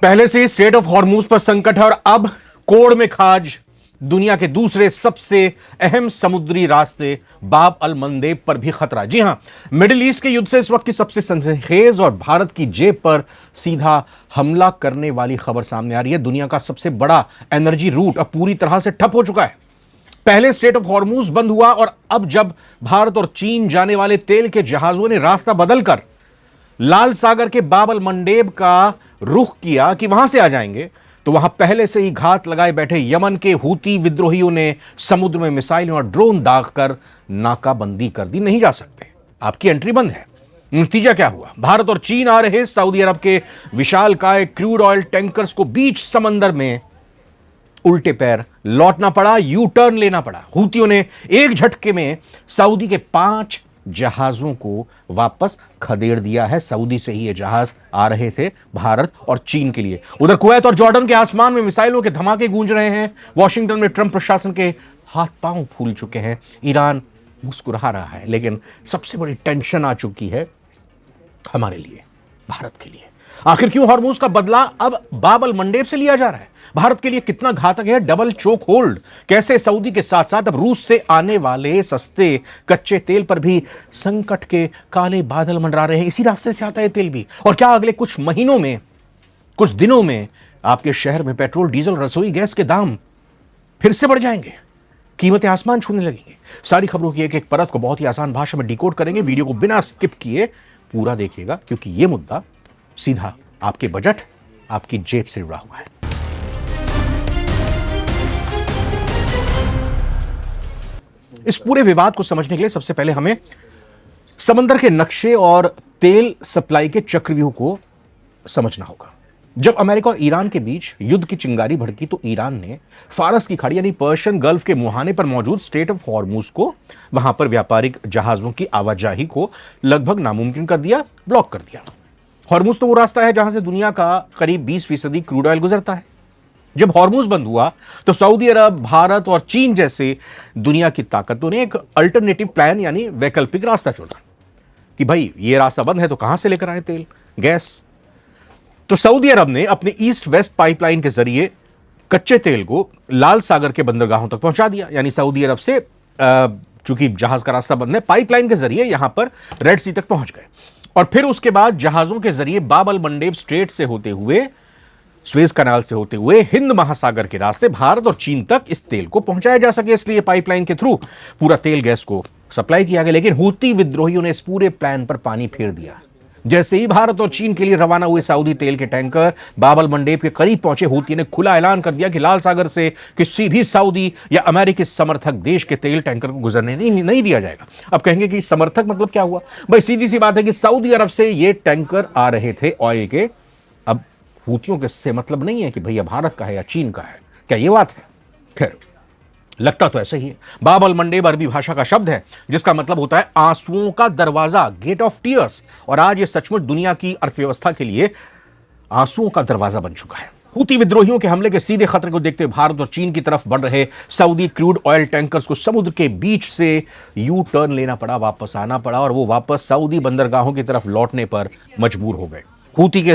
पहले से straight of Hormuz पर संकट है और अब कोड़ में खाज। दुनिया के दूसरे सबसे अहम समुद्री रास्ते बाब अल मंदेब पर भी खतरा। जी हां, मिडिल ईस्ट के युद्ध से इस वक्त की सबसे सनसनीखेज और भारत की जेब पर सीधा हमला करने वाली खबर सामने आ रही है। दुनिया का सबसे बड़ा एनर्जी रूट अब पूरी तरह से ठप हो चुका है। पहले स्ट्रेट ऑफ हॉर्मूज बंद हुआ और अब जब भारत और चीन जाने वाले तेल के जहाजों ने रास्ता बदलकर लाल सागर के बाब अल मंडेब का रुख किया कि वहां से आ जाएंगे, तो वहां पहले से ही घात लगाए बैठे यमन के हूती विद्रोहियों ने समुद्र में मिसाइलें और ड्रोन दागकर नाकाबंदी कर दी। नहीं जा सकते, आपकी एंट्री बंद है। नतीजा क्या हुआ? भारत और चीन आ रहे सऊदी अरब के विशालकाय क्रूड ऑयल टैंकर्स को बीच समंदर में उल्टे पैर लौटना पड़ा, यू टर्न लेना पड़ा। हूतियों ने एक झटके में सऊदी के 5 जहाजों को वापस खदेड़ दिया है। सऊदी से ही ये जहाज आ रहे थे भारत और चीन के लिए। उधर कुवैत और जॉर्डन के आसमान में मिसाइलों के धमाके गूंज रहे हैं। वॉशिंगटन में ट्रंप प्रशासन के हाथ पांव फूल चुके हैं। ईरान मुस्कुरा रहा है, लेकिन सबसे बड़ी टेंशन आ चुकी है हमारे लिए, भारत के लिए। आखिर क्यों हॉर्मूज का बदला अब बाब अल मंडेब से लिया जा रहा है? भारत के लिए कितना घातक है डबल चोक होल्ड? कैसे सऊदी के साथ साथ अब रूस से आने वाले सस्ते कच्चे तेल पर भी संकट के काले बादल मंडरा रहे हैं? इसी रास्ते से आता है तेल भी। और क्या अगले कुछ महीनों में, कुछ दिनों में आपके शहर में पेट्रोल, डीजल, रसोई गैस के दाम फिर से बढ़ जाएंगे? कीमतें आसमान छूने लगेंगी? सारी खबरों की एक एक परत को बहुत ही आसान भाषा में डिकोड करेंगे। वीडियो को बिना स्किप किए पूरा देखिएगा, क्योंकि यह मुद्दा सीधा आपके बजट, आपकी जेब से जुड़ा हुआ है। इस पूरे विवाद को समझने के लिए सबसे पहले हमें समंदर के नक्शे और तेल सप्लाई के चक्रव्यूह को समझना होगा। जब अमेरिका और ईरान के बीच युद्ध की चिंगारी भड़की, तो ईरान ने फारस की खाड़ी यानी पर्शियन गल्फ के मुहाने पर मौजूद स्ट्रेट ऑफ हॉर्मूज को, वहां पर व्यापारिक जहाजों की आवाजाही को लगभग नामुमकिन कर दिया, ब्लॉक कर दिया। हॉर्मूज तो वो रास्ता है जहां से दुनिया का करीब 20% क्रूड ऑयल गुजरता है। जब हॉर्मूज बंद हुआ तो सऊदी अरब, भारत और चीन जैसे दुनिया की ताकतों ने एक अल्टरनेटिव प्लान यानी वैकल्पिक रास्ता चुना कि भाई ये रास्ता बंद है तो कहां से लेकर आए तेल, गैस। तो सऊदी अरब ने अपने ईस्ट वेस्ट पाइपलाइन के जरिए कच्चे तेल को लाल सागर के बंदरगाहों तक पहुंचा दिया। यानी सऊदी अरब से चूंकि जहाज का रास्ता बंद है, पाइपलाइन के जरिए यहां पर रेड सी तक पहुंच गए। और फिर उसके बाद जहाजों के जरिए बाब अल मंडेब स्ट्रेट से होते हुए, स्वेज कनाल से होते हुए हिंद महासागर के रास्ते भारत और चीन तक इस तेल को पहुंचाया जा सके, इसलिए पाइपलाइन के थ्रू पूरा तेल गैस को सप्लाई किया गया। लेकिन हूती विद्रोहियों ने इस पूरे प्लान पर पानी फेर दिया। जैसे ही भारत और चीन के लिए रवाना हुए सऊदी तेल के टैंकर बाब अल मंडेब के करीब पहुंचे, हूती ने खुला ऐलान कर दिया कि लाल सागर से किसी भी सऊदी या अमेरिकी समर्थक देश के तेल टैंकर को गुजरने नहीं दिया जाएगा। अब कहेंगे कि समर्थक मतलब क्या हुआ? भाई सीधी सी बात है कि सऊदी अरब से ये टैंकर आ रहे थे ऑयल के। अब हूतियों के से मतलब नहीं है कि भैया भारत का है या चीन का है, क्या ये बात है? खैर, लगता तो ऐसा ही है। बाब अल मंडेब अरबी भाषा का शब्द है जिसका मतलब होता है आंसुओं का दरवाजा, गेट ऑफ टीयर्स। और आज ये सचमुच दुनिया की अर्थव्यवस्था के लिए आंसुओं का दरवाजा बन चुका है। हूती विद्रोहियों के हमले के सीधे खतरे को देखते हुए भारत और चीन की तरफ बढ़ रहे सऊदी क्रूड ऑयल टैंकर्स को समुद्र के बीच से यू टर्न लेना पड़ा, वापस आना पड़ा, और वो वापस सऊदी बंदरगाहों की तरफ लौटने पर मजबूर हो गए। हूती के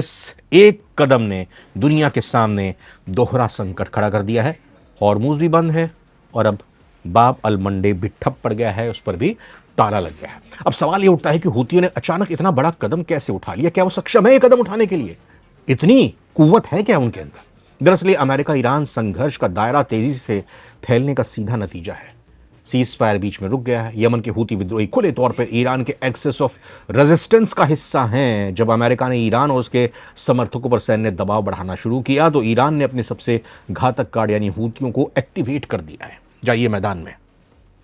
एक कदम ने दुनिया के सामने दोहरा संकट खड़ा कर दिया है। हॉर्मूज भी बंद है और अब बाब अल मंडेब भी ठप पड़ गया है, उस पर भी ताला लग गया है। अब सवाल यह उठता है कि हूतियों ने अचानक इतना बड़ा कदम कैसे उठा लिया? क्या वो सक्षम है ये कदम उठाने के लिए? इतनी कुव्वत है क्या उनके अंदर? दरअसल अमेरिका ईरान संघर्ष का दायरा तेजी से फैलने का सीधा नतीजा है। सीज फायर बीच में रुक गया है। यमन के हूती विद्रोही खुले तौर पर ईरान के एक्सेस ऑफ रेजिस्टेंस का हिस्सा हैं। जब अमेरिका ने ईरान और उसके समर्थकों पर सैन्य दबाव बढ़ाना शुरू किया, तो ईरान ने अपने सबसे घातक कार्ड यानी हूतियों को एक्टिवेट कर दिया है। जाइए मैदान में,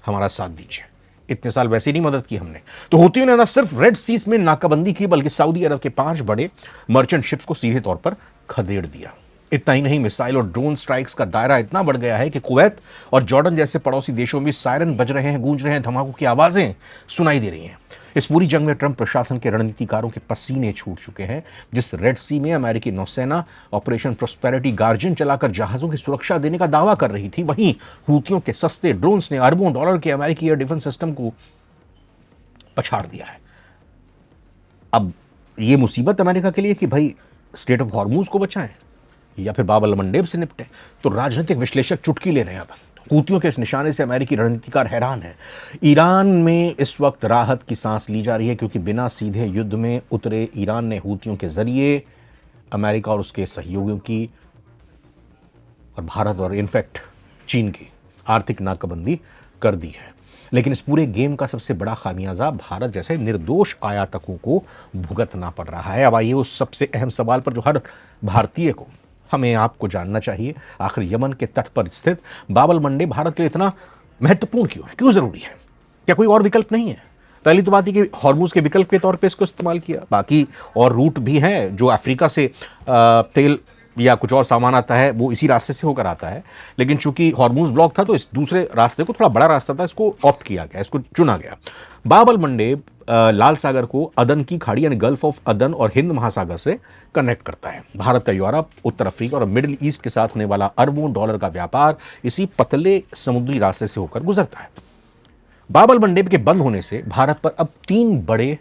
हमारा साथ दीजिए। इतने साल वैसे नहीं मदद की हमने। तो हूतियों ने न सिर्फ रेड सीज में नाकाबंदी की, बल्कि सऊदी अरब के 5 बड़े मर्चेंट शिप्स को सीधे तौर पर खदेड़ दिया। इतना ही नहीं, मिसाइल और ड्रोन स्ट्राइक्स का दायरा इतना बढ़ गया है कि कुवैत और जॉर्डन जैसे पड़ोसी देशों में सायरन बज रहे हैं, गूंज रहे हैं, धमाकों की आवाजें सुनाई दे रही हैं। इस पूरी जंग में ट्रंप प्रशासन के रणनीतिकारों के पसीने छूट चुके हैं। जिस रेड सी में अमेरिकी नौसेना ऑपरेशन प्रोस्पेरिटी गार्जियन चलाकर जहाजों की सुरक्षा देने का दावा कर रही थी, वहीं हूतियों के सस्ते ड्रोन्स ने अरबों डॉलर के अमेरिकी एयर डिफेंस सिस्टम को पछाड़ दिया है। अब यह मुसीबत अमेरिका के लिए कि भाई स्ट्रेट ऑफ हॉर्मूज को बचाएं, या फिर बाब अल मंडेब से निपटे। तो राजनीतिक विश्लेषक चुटकी ले रहे हैं अब। हूतियों के इस निशाने से अमेरिकी रणनीतिकार हैरान है। ईरान में इस वक्त राहत की सांस ली जा रही है, क्योंकि बिना सीधे युद्ध में उतरे ईरान ने हूतियों के जरिए अमेरिका और उसके सहयोगियों की और भारत और इनफैक्ट चीन की आर्थिक नाकाबंदी कर दी है। लेकिन इस पूरे गेम का सबसे बड़ा खामियाजा भारत जैसे निर्दोष आयातकों को भुगतना पड़ रहा है। अब आइए उस सबसे अहम सवाल पर जो हर भारतीय को, हमें आपको जानना चाहिए, आखिर यमन के तट पर स्थित बाब अल मंडेब भारत के लिए इतना महत्वपूर्ण क्यों है, क्यों जरूरी है? क्या कोई और विकल्प नहीं है? पहली तो बात ही कि हॉर्मुज के विकल्प के तौर पे इसको इस्तेमाल किया, बाकी और रूट भी हैं जो अफ्रीका से तेल या कुछ और सामान आता है वो इसी रास्ते से होकर आता है। लेकिन चूंकि हॉर्मुज ब्लॉक था तो इस दूसरे रास्ते को, थोड़ा बड़ा रास्ता था, इसको ऑप्ट किया गया, इसको चुना गया। बाब अल मंडेब लाल सागर को अदन की खाड़ी यानी गल्फ ऑफ अदन और हिंद महासागर से कनेक्ट करता है। भारत का यूरोप, उत्तर अफ्रीका और मिडिल ईस्ट के साथ होने वाला अरबों डॉलर का व्यापार इसी पतले समुद्री रास्ते से होकर गुजरता है। बाब अल मंडेब के बंद होने से भारत पर अब 3 बड़े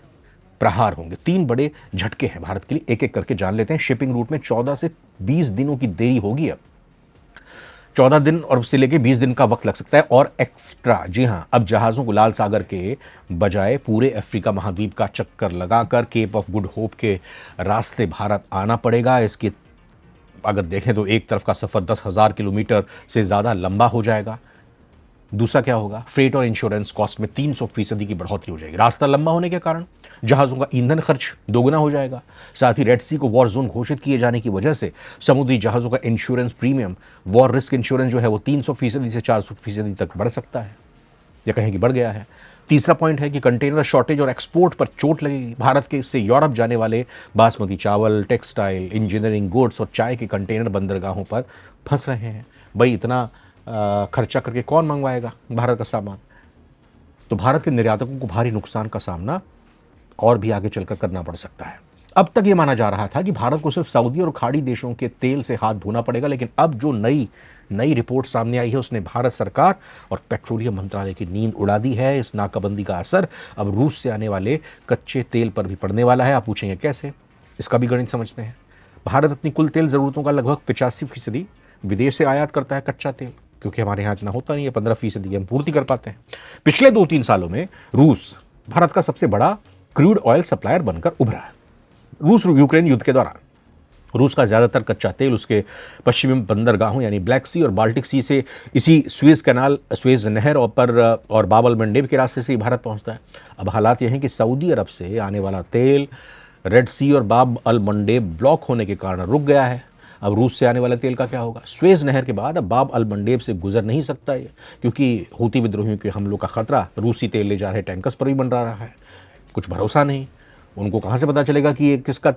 प्रहार होंगे, 3 बड़े झटके हैं भारत के लिए। एक एक करके जान लेते हैं। शिपिंग रूट में 14 से 20 दिनों की देरी होगी। अब 14 दिन और उससे लेके 20 दिन का वक्त लग सकता है और एक्स्ट्रा। जी हां, अब जहाजों को लाल सागर के बजाय पूरे अफ्रीका महाद्वीप का चक्कर लगाकर केप ऑफ गुड होप के रास्ते भारत आना पड़ेगा। इसकी अगर देखें तो एक तरफ का सफर 10,000 किलोमीटर से ज्यादा लंबा हो जाएगा। दूसरा क्या होगा, फ्रेट और इंश्योरेंस कॉस्ट में 300% की बढ़ोतरी हो जाएगी। रास्ता लंबा होने के कारण जहाज़ों का ईंधन खर्च दोगुना हो जाएगा। साथ ही रेड सी को वॉर जोन घोषित किए जाने की वजह से समुद्री जहाज़ों का insurance premium, war risk insurance जो है वो 300% से 400% तक बढ़ सकता है, या कहें कि बढ़ गया है। तीसरा पॉइंट है कि कंटेनर शॉर्टेज और एक्सपोर्ट पर चोट लगेगी। भारत के से यूरोप जाने वाले बासमती चावल, टेक्सटाइल, इंजीनियरिंग गुड्स और चाय के कंटेनर बंदरगाहों पर फंस रहे हैं। भाई इतना खर्चा करके कौन मंगवाएगा भारत का सामान? तो भारत के निर्यातकों को भारी नुकसान का सामना और भी आगे चलकर करना पड़ सकता है। अब तक ये माना जा रहा था कि भारत को सिर्फ सऊदी और खाड़ी देशों के तेल से हाथ धोना पड़ेगा, लेकिन अब जो नई रिपोर्ट सामने आई है उसने भारत सरकार और पेट्रोलियम मंत्रालय की नींद उड़ा दी है। इस नाकाबंदी का असर अब रूस से आने वाले कच्चे तेल पर भी पड़ने वाला है। आप पूछेंगे कैसे? इसका भी गणित समझते हैं। भारत अपनी कुल तेल जरूरतों का लगभग 85% विदेश से आयात करता है कच्चा तेल, क्योंकि हमारे यहाँ इतना होता नहीं है। 15% हम पूर्ति कर पाते हैं। पिछले 2-3 सालों में रूस भारत का सबसे बड़ा क्रूड ऑयल सप्लायर बनकर उभरा है। रूस यूक्रेन युद्ध के दौरान रूस का ज्यादातर कच्चा तेल उसके पश्चिमी बंदरगाहों यानी ब्लैक सी और बाल्टिक सी से इसी स्वेज कैनाल, स्वेज नहर और बाब अल मंडेब के रास्ते से ही भारत पहुंचता है। अब हालात यह हैं कि सऊदी अरब से आने वाला तेल रेड सी और बाब अल मंडेब ब्लॉक होने के कारण रुक गया है। अब रूस से आने वाले तेल का क्या होगा? स्वेज नहर के बाद अब बाब अल मंडेब से गुजर नहीं सकता है, क्योंकि हूती विद्रोहियों के हमलों का खतरा रूसी तेल ले जा रहे टैंकर्स पर भी मंडरा रहा है। कुछ भरोसा नहीं, उनको कहां से पता चलेगा कि ये किसका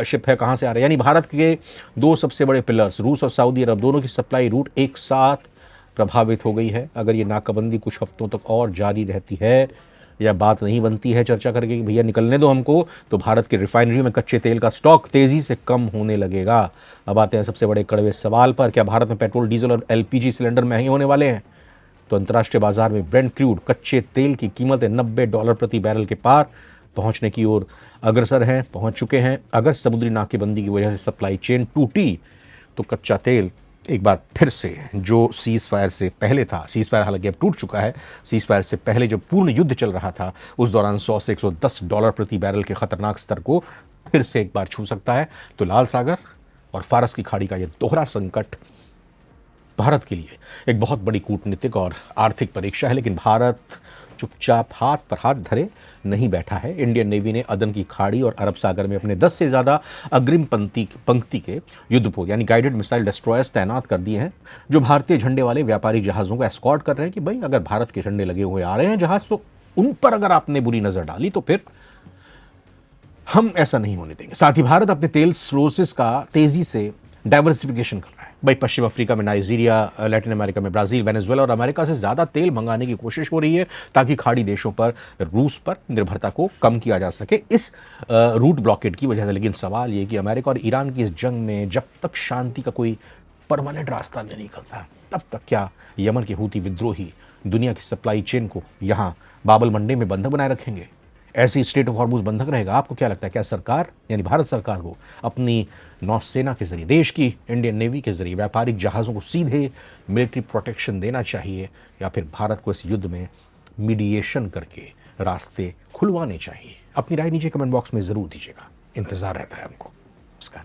शिप है, कहां से आ रहा है। यानी भारत के 2 सबसे बड़े पिलर्स रूस और सऊदी अरब दोनों की सप्लाई रूट एक साथ प्रभावित हो गई है। अगर ये नाकाबंदी कुछ हफ्तों तक और जारी रहती है या बात नहीं बनती है चर्चा करके कि भैया निकलने दो हमको, तो भारत के रिफाइनरी में कच्चे तेल का स्टॉक तेजी से कम होने लगेगा। अब आते हैं सबसे बड़े कड़वे सवाल पर, क्या भारत में पेट्रोल, डीजल और एलपीजी सिलेंडर महंगे होने वाले हैं? तो अंतर्राष्ट्रीय बाजार में ब्रेंट क्रूड कच्चे तेल की कीमतें $90 प्रति बैरल के पार पहुंचने की ओर अग्रसर हैं, पहुंच चुके हैं। अगर समुद्री नाकेबंदी की वजह से सप्लाई चेन टूटी तो कच्चा तेल एक बार फिर से जो सीज फायर से पहले था, सीज फायर हालांकि अब टूट चुका है, सीज फायर से पहले जो पूर्ण युद्ध चल रहा था उस दौरान $100 से $110 प्रति बैरल के खतरनाक स्तर को फिर से एक बार छू सकता है। तो लाल सागर और फारस की खाड़ी का यह दोहरा संकट भारत के लिए एक बहुत बड़ी कूटनीतिक और आर्थिक परीक्षा है। लेकिन भारत चुपचाप हाथ पर हाथ धरे नहीं बैठा है। इंडियन नेवी ने अदन की खाड़ी और अरब सागर में अपने 10 से ज़्यादा अग्रिम पंक्ति के युद्धपोत यानी गाइडेड मिसाइल डिस्ट्रॉयर्स तैनात कर दिए हैं, जो भारतीय झंडे वाले व्यापारिक जहाज़ों को एस्कॉर्ट कर रहे हैं कि भाई अगर भारत के झंडे लगे हुए आ रहे हैं जहाज़, तो उन पर अगर आपने बुरी नज़र डाली तो फिर हम ऐसा नहीं होने देंगे। साथ ही भारत अपने तेल सोर्सेस का तेजी से डाइवर्सिफिकेशन कर रहा है। भाई पश्चिम अफ्रीका में नाइजीरिया, लैटिन अमेरिका में ब्राजील, वेनेजुएला और अमेरिका से ज़्यादा तेल मंगाने की कोशिश हो रही है ताकि खाड़ी देशों पर रूस पर निर्भरता को कम किया जा सके इस रूट ब्लॉकेड की वजह से। लेकिन सवाल ये कि अमेरिका और ईरान की इस जंग में जब तक शांति का कोई परमानेंट रास्ता नहीं निकलता तब तक क्या यमन के हूती विद्रोही दुनिया की सप्लाई चेन को यहाँ बाब अल मंडेब में बंधक बनाए रखेंगे? ऐसी स्ट्रेट ऑफ हॉर्मुज बंधक रहेगा? आपको क्या लगता है, क्या सरकार यानी भारत सरकार को अपनी नौसेना के जरिए, देश की इंडियन नेवी के जरिए व्यापारिक जहाज़ों को सीधे मिलिट्री प्रोटेक्शन देना चाहिए, या फिर भारत को इस युद्ध में मीडिएशन करके रास्ते खुलवाने चाहिए? अपनी राय नीचे कमेंट बॉक्स में ज़रूर दीजिएगा, इंतज़ार रहता है हमको। नमस्कार।